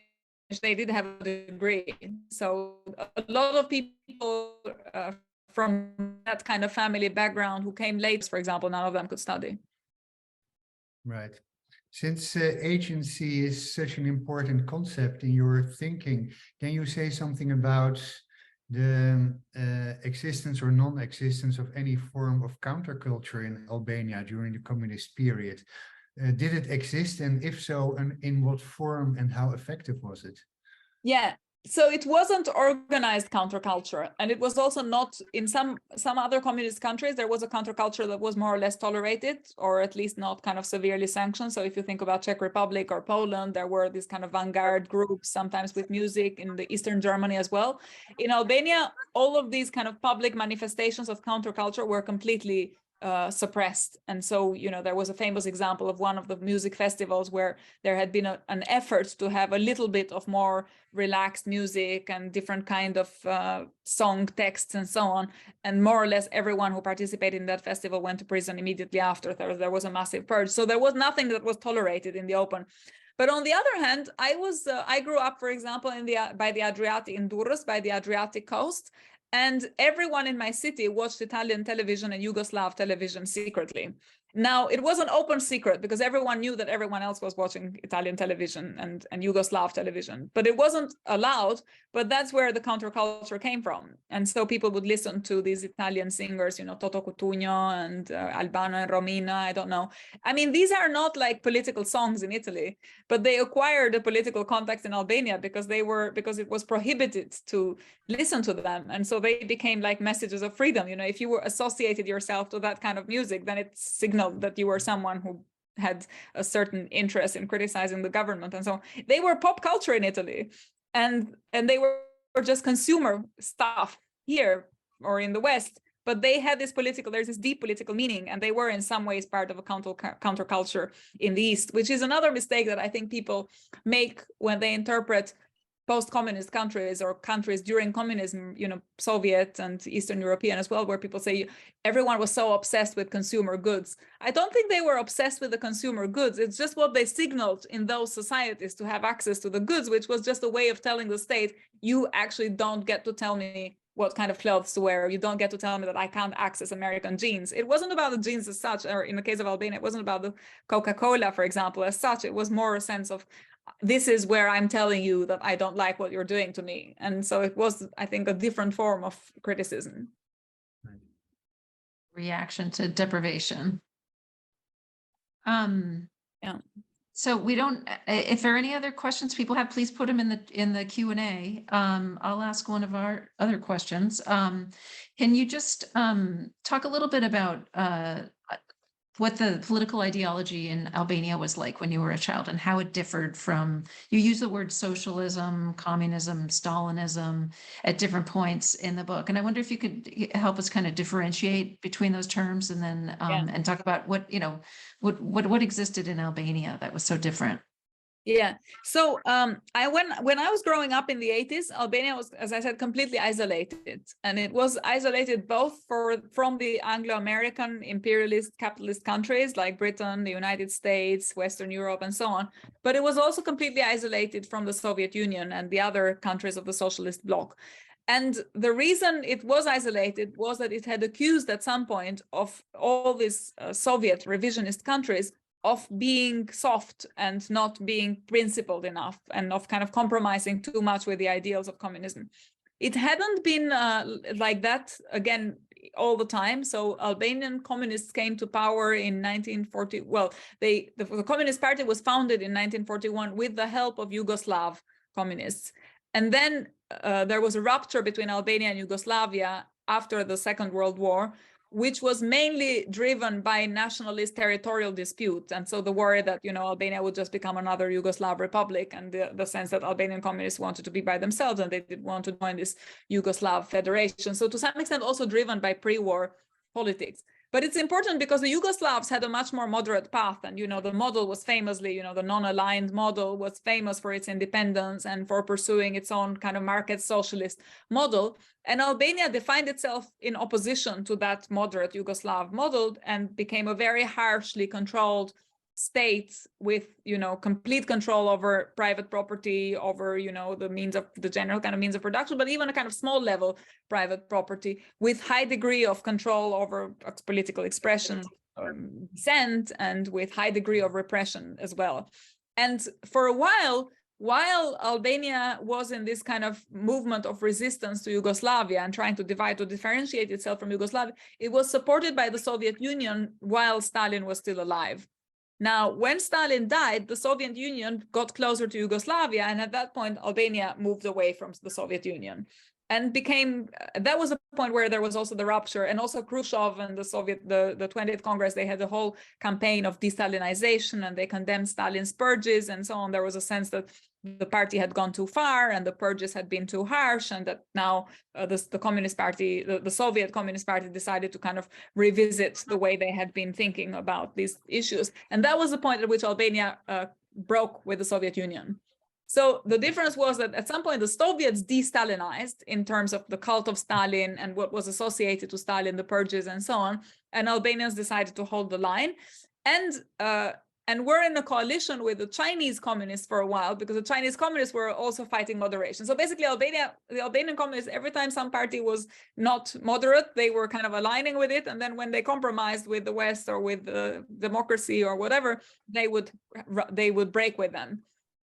they did have a degree. So a lot of people from that kind of family background who came late, for example, none of them could study. Right. Since agency is such an important concept in your thinking, can you say something about the existence or non-existence of any form of counterculture in Albania during the communist period? Did it exist, and if so, in what form, and how effective was it? Yeah, so it wasn't organized counterculture, and it was also not in some other communist countries. There was a counterculture that was more or less tolerated, or at least not kind of severely sanctioned. So if you think about Czech Republic or Poland, there were these kind of vanguard groups, sometimes with music, in the Eastern Germany as well. In Albania, all of these kind of public manifestations of counterculture were completely suppressed. And so, you know, there was a famous example of one of the music festivals where there had been an effort to have a little bit of more relaxed music and different kind of song texts and so on. And more or less everyone who participated in that festival went to prison immediately after. There was a massive purge. So there was nothing that was tolerated in the open. But on the other hand, I grew up, for example, by the Adriatic, in Durrës, by the Adriatic coast. And everyone in my city watched Italian television and Yugoslav television secretly. Now, it was an open secret because everyone knew that everyone else was watching Italian television and Yugoslav television, but it wasn't allowed. But that's where the counterculture came from. And so people would listen to these Italian singers, you know, Toto Cutugno and Albano and Romina, I don't know. I mean, these are not like political songs in Italy, but they acquired a political context in Albania because it was prohibited to listen to them. And so they became like messages of freedom. You know, if you were associated yourself to that kind of music, then it signaled that you were someone who had a certain interest in criticizing the government. And so they were pop culture in Italy, and they were just consumer stuff here or in the West, but they had this there's this deep political meaning, and they were in some ways part of a counterculture in the East, which is another mistake that I think people make when they interpret post-communist countries or countries during communism, you know, Soviet and Eastern European as well, where people say everyone was so obsessed with consumer goods. I don't think they were obsessed with the consumer goods. It's just what they signaled in those societies to have access to the goods, which was just a way of telling the state, you actually don't get to tell me what kind of clothes to wear. You don't get to tell me that I can't access American jeans. It wasn't about the jeans as such, or in the case of Albania, it wasn't about the Coca-Cola, for example, as such. It was more a sense of, this is where I'm telling you that I don't like what you're doing to me. And so it was, I think, a different form of criticism. Reaction to deprivation. Yeah. So we don't, if there are any other questions people have, please put them in the Q&A. I'll ask one of our other questions. Can you just talk a little bit about what the political ideology in Albania was like when you were a child, and how it differed from, you use the word socialism, communism, Stalinism at different points in the book. And I wonder if you could help us kind of differentiate between those terms, and then and talk about what, you know, what existed in Albania that was so different. Yeah. So when I was growing up in the 80s, Albania was, as I said, completely isolated. And it was isolated both from the Anglo-American imperialist capitalist countries like Britain, the United States, Western Europe, and so on. But it was also completely isolated from the Soviet Union and the other countries of the socialist bloc. And the reason it was isolated was that it had accused at some point of all these Soviet revisionist countries of being soft and not being principled enough, and of kind of compromising too much with the ideals of communism. It hadn't been like that again all the time. So Albanian communists came to power in 1940. Well, the Communist Party was founded in 1941 with the help of Yugoslav communists. And then there was a rupture between Albania and Yugoslavia after the Second World War, which was mainly driven by nationalist territorial dispute. And so the worry that, Albania would just become another Yugoslav republic, and the sense that Albanian communists wanted to be by themselves and they didn't want to join this Yugoslav federation. So to some extent also driven by pre-war politics. But it's important because the Yugoslavs had a much more moderate path. And, the model was famously, the non-aligned model was famous for its independence and for pursuing its own kind of market socialist model. And Albania defined itself in opposition to that moderate Yugoslav model and became a very harshly controlled state with, complete control over private property, over, the general kind of means of production, but even a kind of small level private property with high degree of control over political expression, dissent, and with high degree of repression as well. And for a while Albania was in this kind of movement of resistance to Yugoslavia and trying to differentiate itself from Yugoslavia, it was supported by the Soviet Union while Stalin was still alive. Now, when Stalin died, the Soviet Union got closer to Yugoslavia, and at that point, Albania moved away from the Soviet Union. And that was a point where there was also the rupture, and also Khrushchev and the 20th Congress, they had a whole campaign of de-Stalinization, and they condemned Stalin's purges and so on. There was a sense that the party had gone too far and the purges had been too harsh, and that now the Communist Party, the Soviet Communist Party, decided to kind of revisit the way they had been thinking about these issues. And that was the point at which Albania broke with the Soviet Union. So the difference was that at some point the Soviets de-Stalinized in terms of the cult of Stalin and what was associated to Stalin, the purges and so on, and Albanians decided to hold the line. And we're in a coalition with the Chinese communists for a while, because the Chinese communists were also fighting moderation. So basically the Albanian communists, every time some party was not moderate, they were kind of aligning with it. And then when they compromised with the West or with the democracy or whatever, they would break with them.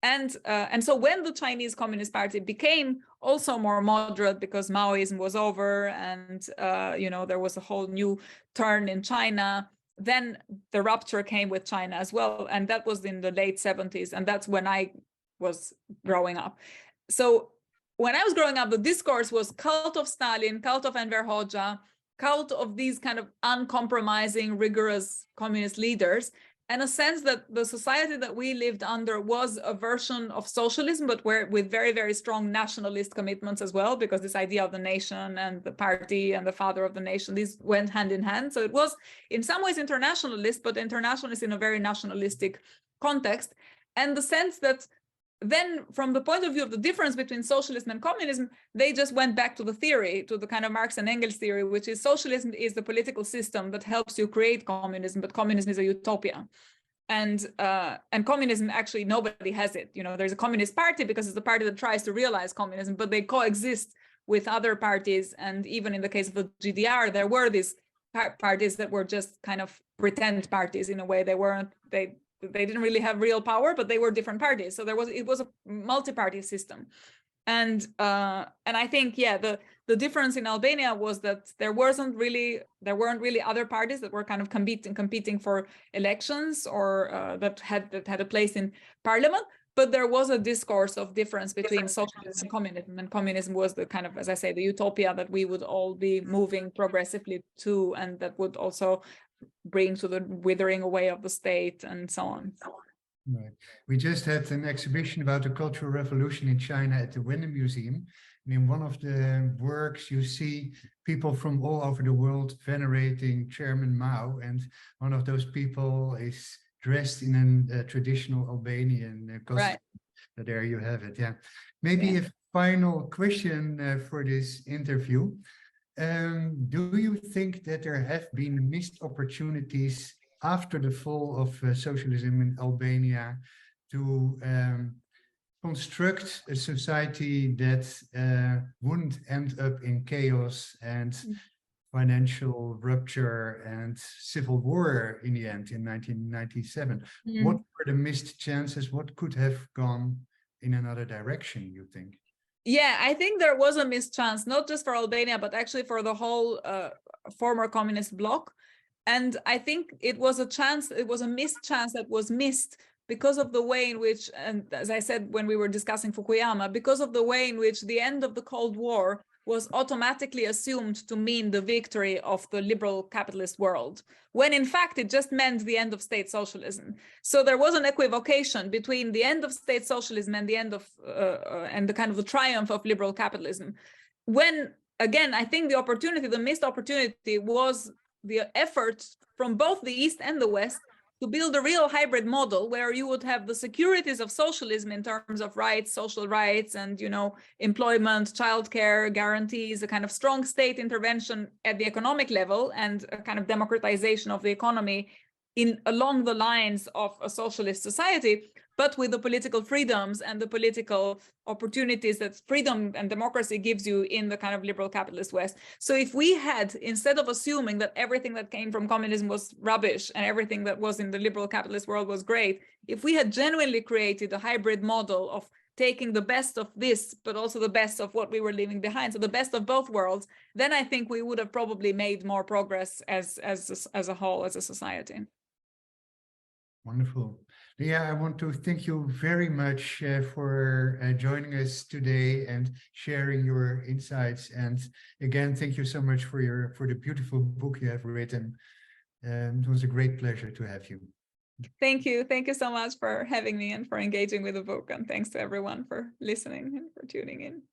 And so when the Chinese Communist Party became also more moderate because Maoism was over and, there was a whole new turn in China, then the rupture came with China as well. And that was in the late 70s. And that's when I was growing up. So when I was growing up, the discourse was cult of Stalin, cult of Enver Hoxha, cult of these kind of uncompromising, rigorous communist leaders, and a sense that the society that we lived under was a version of socialism, but with very, very strong nationalist commitments as well, because this idea of the nation and the party and the father of the nation, these went hand in hand. So it was in some ways internationalist, but internationalist in a very nationalistic context. And the sense that then from the point of view of the difference between socialism and communism, they just went back to the theory, to the kind of Marx and Engels theory, which is socialism is the political system that helps you create communism, but communism is a utopia. And communism, actually, nobody has it. There's a communist party because it's the party that tries to realize communism, but they coexist with other parties. And even in the case of the GDR, there were these parties that were just kind of pretend parties in a way. They didn't really have real power, but they were different parties. So it was a multi-party system. And I think, the difference in Albania was that there weren't really other parties that were kind of competing for elections or that had a place in parliament. But there was a discourse of difference between socialism and communism was the kind of, as I say, the utopia that we would all be moving progressively to, and that would also bring to the withering away of the state and so on. Right. We just had an exhibition about the Cultural Revolution in China at the Wyndham Museum. And in one of the works, you see people from all over the world venerating Chairman Mao. And one of those people is dressed in a traditional Albanian costume. Right. So there you have it. Yeah. Maybe Yeah. a final question for this interview. Do you think that there have been missed opportunities after the fall of socialism in Albania to construct a society that wouldn't end up in chaos and financial rupture and civil war in the end in 1997? What were the missed chances? What could have gone in another direction, you think? Yeah, I think there was a missed chance, not just for Albania, but actually for the whole former communist bloc. And I think it was a missed chance that was missed because of the way in which, and as I said when we were discussing Fukuyama, because of the way in which the end of the Cold War was automatically assumed to mean the victory of the liberal capitalist world, when in fact it just meant the end of state socialism. So there was an equivocation between the end of state socialism and the end of and the kind of the triumph of liberal capitalism. When again, I think the missed opportunity was the effort from both the East and the West to build a real hybrid model where you would have the securities of socialism in terms of rights, social rights, and employment, childcare guarantees, a kind of strong state intervention at the economic level, and a kind of democratization of the economy along the lines of a socialist society, but with the political freedoms and the political opportunities that freedom and democracy gives you in the kind of liberal capitalist West. So if we had, instead of assuming that everything that came from communism was rubbish and everything that was in the liberal capitalist world was great, if we had genuinely created a hybrid model of taking the best of this, but also the best of what we were leaving behind, so the best of both worlds, then I think we would have probably made more progress as a whole, as a society. Wonderful. Lea, I want to thank you very much for joining us today and sharing your insights. And again, thank you so much for the beautiful book you have written. It was a great pleasure to have you. Thank you. Thank you so much for having me and for engaging with the book. And thanks to everyone for listening and for tuning in.